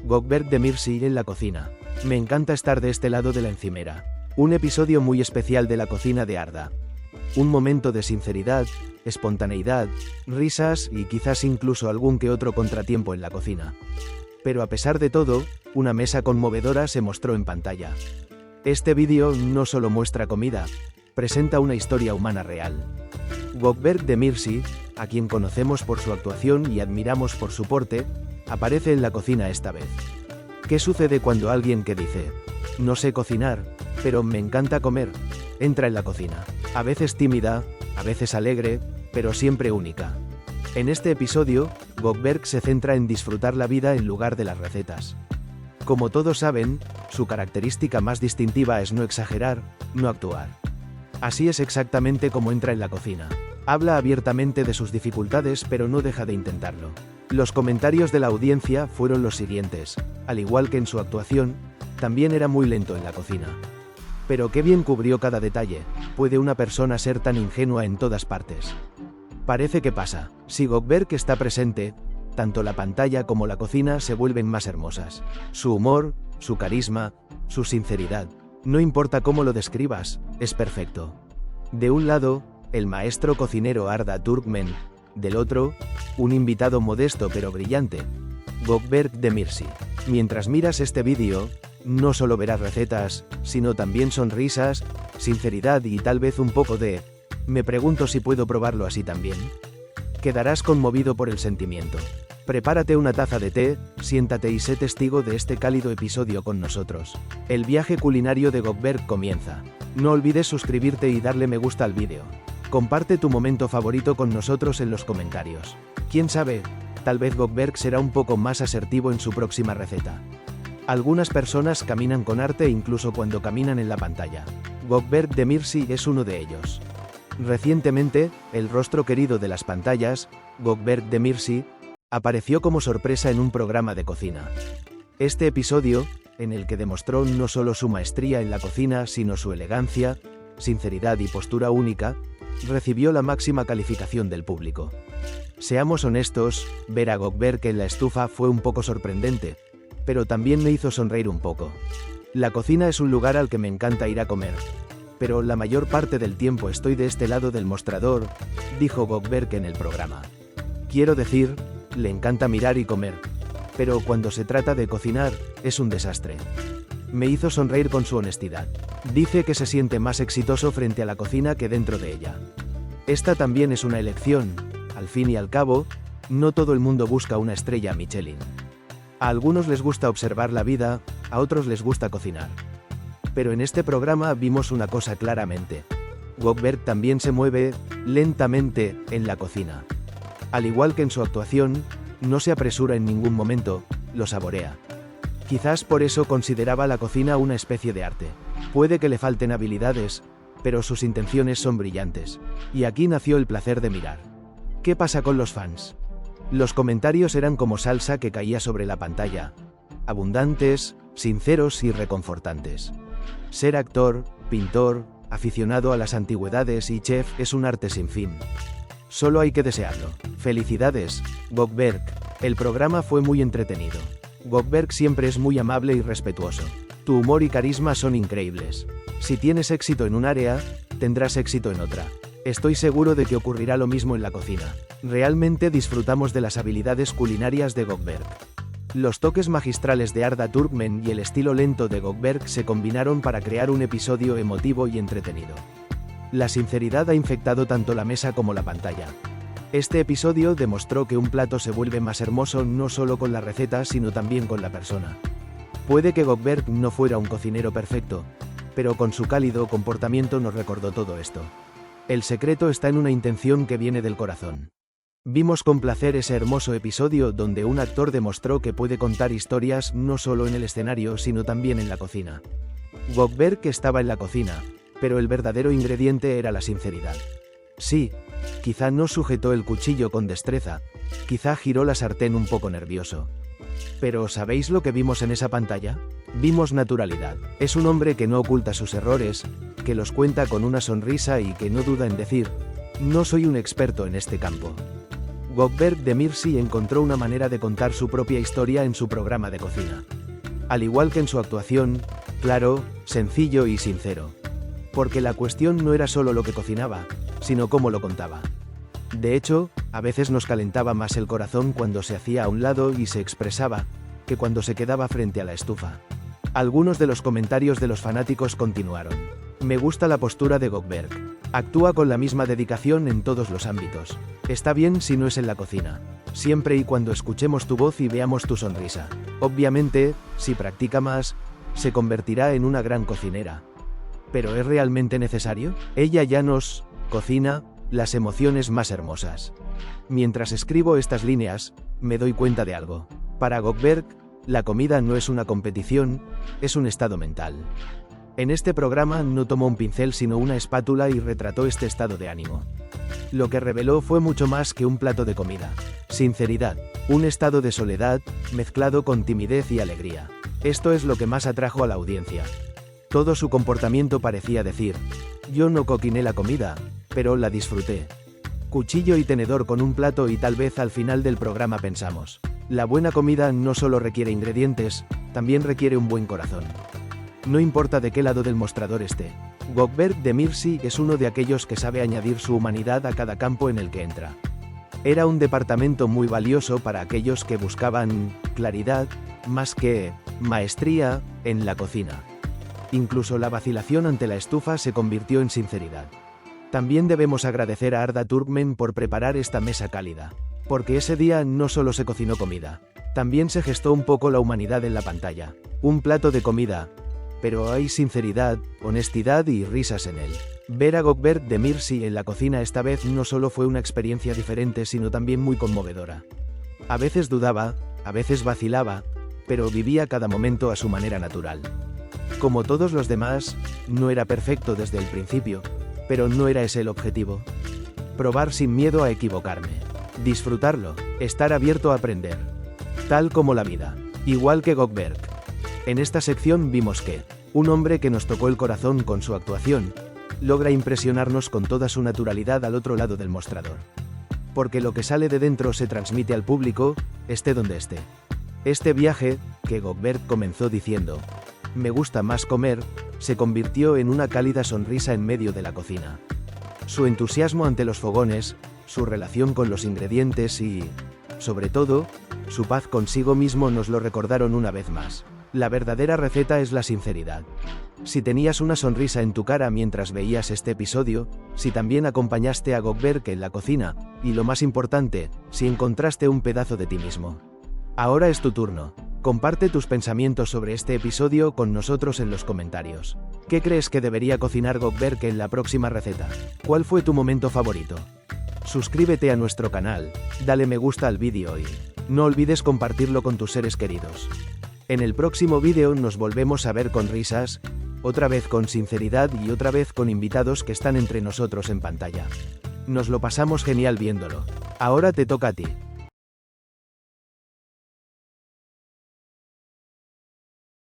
Gökberk Demirci en la cocina. Me encanta estar de este lado de la encimera. Un episodio muy especial de la cocina de Arda. Un momento de sinceridad, espontaneidad, risas y quizás incluso algún que otro contratiempo en la cocina. Pero a pesar de todo, una mesa conmovedora se mostró en pantalla. Este vídeo no solo muestra comida, presenta una historia humana real. Gökberk Demirci, a quien conocemos por su actuación y admiramos por su porte, aparece en la cocina esta vez. ¿Qué sucede cuando alguien que dice, no sé cocinar, pero me encanta comer, entra en la cocina? A veces tímida, a veces alegre, pero siempre única. En este episodio, Gökberk se centra en disfrutar la vida en lugar de las recetas. Como todos saben, su característica más distintiva es no exagerar, no actuar. Así es exactamente como entra en la cocina. Habla abiertamente de sus dificultades pero no deja de intentarlo. Los comentarios de la audiencia fueron los siguientes: al igual que en su actuación, también era muy lento en la cocina. Pero qué bien cubrió cada detalle. ¿Puede una persona ser tan ingenua en todas partes? Parece que pasa. Si Gökberk está presente, tanto la pantalla como la cocina se vuelven más hermosas. Su humor, su carisma, su sinceridad. No importa cómo lo describas, es perfecto. De un lado, el maestro cocinero Arda Türkmen, del otro, un invitado modesto pero brillante, Gökberk Demirci. Mientras miras este vídeo, no solo verás recetas, sino también sonrisas, sinceridad y tal vez un poco de, me pregunto si puedo probarlo así también. Quedarás conmovido por el sentimiento. Prepárate una taza de té, siéntate y sé testigo de este cálido episodio con nosotros. El viaje culinario de Gökberk comienza. No olvides suscribirte y darle me gusta al vídeo. Comparte tu momento favorito con nosotros en los comentarios. Quién sabe, tal vez Gökberk será un poco más asertivo en su próxima receta. Algunas personas caminan con arte incluso cuando caminan en la pantalla. Gökberk Demirci es uno de ellos. Recientemente, el rostro querido de las pantallas, Gökberk Demirci, apareció como sorpresa en un programa de cocina. Este episodio, en el que demostró no solo su maestría en la cocina sino su elegancia, sinceridad y postura única, recibió la máxima calificación del público. Seamos honestos, ver a Gökberk en la estufa fue un poco sorprendente, pero también me hizo sonreír un poco. La cocina es un lugar al que me encanta ir a comer, pero la mayor parte del tiempo estoy de este lado del mostrador, dijo Gökberk en el programa. Quiero decir, le encanta mirar y comer, pero cuando se trata de cocinar, es un desastre. Me hizo sonreír con su honestidad. Dice que se siente más exitoso frente a la cocina que dentro de ella. Esta también es una elección, al fin y al cabo, no todo el mundo busca una estrella Michelin. A algunos les gusta observar la vida, a otros les gusta cocinar. Pero en este programa vimos una cosa claramente. Gökberk también se mueve, lentamente, en la cocina. Al igual que en su actuación, no se apresura en ningún momento, lo saborea. Quizás por eso consideraba la cocina una especie de arte. Puede que le falten habilidades, pero sus intenciones son brillantes. Y aquí nació el placer de mirar. ¿Qué pasa con los fans? Los comentarios eran como salsa que caía sobre la pantalla. Abundantes, sinceros y reconfortantes. Ser actor, pintor, aficionado a las antigüedades y chef es un arte sin fin. Solo hay que desearlo. Felicidades, Gökberk. El programa fue muy entretenido. Gökberk siempre es muy amable y respetuoso. Tu humor y carisma son increíbles. Si tienes éxito en un área, tendrás éxito en otra. Estoy seguro de que ocurrirá lo mismo en la cocina. Realmente disfrutamos de las habilidades culinarias de Gökberk. Los toques magistrales de Arda Türkmen y el estilo lento de Gökberk se combinaron para crear un episodio emotivo y entretenido. La sinceridad ha infectado tanto la mesa como la pantalla. Este episodio demostró que un plato se vuelve más hermoso no solo con la receta sino también con la persona. Puede que Gökberk no fuera un cocinero perfecto, pero con su cálido comportamiento nos recordó todo esto. El secreto está en una intención que viene del corazón. Vimos con placer ese hermoso episodio donde un actor demostró que puede contar historias no solo en el escenario sino también en la cocina. Gökberk estaba en la cocina, pero el verdadero ingrediente era la sinceridad. Sí, quizá no sujetó el cuchillo con destreza, quizá giró la sartén un poco nervioso. Pero ¿sabéis lo que vimos en esa pantalla? Vimos naturalidad. Es un hombre que no oculta sus errores, que los cuenta con una sonrisa y que no duda en decir, no soy un experto en este campo. Gökberk Demirci encontró una manera de contar su propia historia en su programa de cocina. Al igual que en su actuación, claro, sencillo y sincero. Porque la cuestión no era solo lo que cocinaba, sino cómo lo contaba. De hecho, a veces nos calentaba más el corazón cuando se hacía a un lado y se expresaba, que cuando se quedaba frente a la estufa. Algunos de los comentarios de los fanáticos continuaron. Me gusta la postura de Gökberk. Actúa con la misma dedicación en todos los ámbitos. Está bien si no es en la cocina. Siempre y cuando escuchemos tu voz y veamos tu sonrisa. Obviamente, si practica más, se convertirá en una gran cocinera. ¿Pero es realmente necesario? Ella ya nos cocina las emociones más hermosas. Mientras escribo estas líneas, me doy cuenta de algo. Para Gökberk, la comida no es una competición, es un estado mental. En este programa no tomó un pincel sino una espátula y retrató este estado de ánimo. Lo que reveló fue mucho más que un plato de comida. Sinceridad, un estado de soledad, mezclado con timidez y alegría. Esto es lo que más atrajo a la audiencia. Todo su comportamiento parecía decir, yo no cociné la comida, pero la disfruté. Cuchillo y tenedor con un plato y tal vez al final del programa pensamos, la buena comida no solo requiere ingredientes, también requiere un buen corazón. No importa de qué lado del mostrador esté. Gökberk Demirci es uno de aquellos que sabe añadir su humanidad a cada campo en el que entra. Era un departamento muy valioso para aquellos que buscaban claridad, más que maestría, en la cocina. Incluso la vacilación ante la estufa se convirtió en sinceridad. También debemos agradecer a Arda Turkmen por preparar esta mesa cálida. Porque ese día no solo se cocinó comida, también se gestó un poco la humanidad en la pantalla. Un plato de comida, pero hay sinceridad, honestidad y risas en él. Ver a Gökberk Demirci en la cocina esta vez no solo fue una experiencia diferente sino también muy conmovedora. A veces dudaba, a veces vacilaba, pero vivía cada momento a su manera natural. Como todos los demás, no era perfecto desde el principio, pero no era ese el objetivo. Probar sin miedo a equivocarme. Disfrutarlo, estar abierto a aprender. Tal como la vida. Igual que Gökberk. En esta sección vimos que, un hombre que nos tocó el corazón con su actuación, logra impresionarnos con toda su naturalidad al otro lado del mostrador. Porque lo que sale de dentro se transmite al público, esté donde esté. Este viaje, que Gökberk comenzó diciendo, me gusta más comer, se convirtió en una cálida sonrisa en medio de la cocina. Su entusiasmo ante los fogones, su relación con los ingredientes y, sobre todo, su paz consigo mismo nos lo recordaron una vez más. La verdadera receta es la sinceridad. Si tenías una sonrisa en tu cara mientras veías este episodio, si también acompañaste a Gökberk en la cocina, y lo más importante, si encontraste un pedazo de ti mismo. Ahora es tu turno. Comparte tus pensamientos sobre este episodio con nosotros en los comentarios. ¿Qué crees que debería cocinar Gökberk en la próxima receta? ¿Cuál fue tu momento favorito? Suscríbete a nuestro canal, dale me gusta al vídeo y no olvides compartirlo con tus seres queridos. En el próximo vídeo nos volvemos a ver con risas, otra vez con sinceridad y otra vez con invitados que están entre nosotros en pantalla. Nos lo pasamos genial viéndolo. Ahora te toca a ti.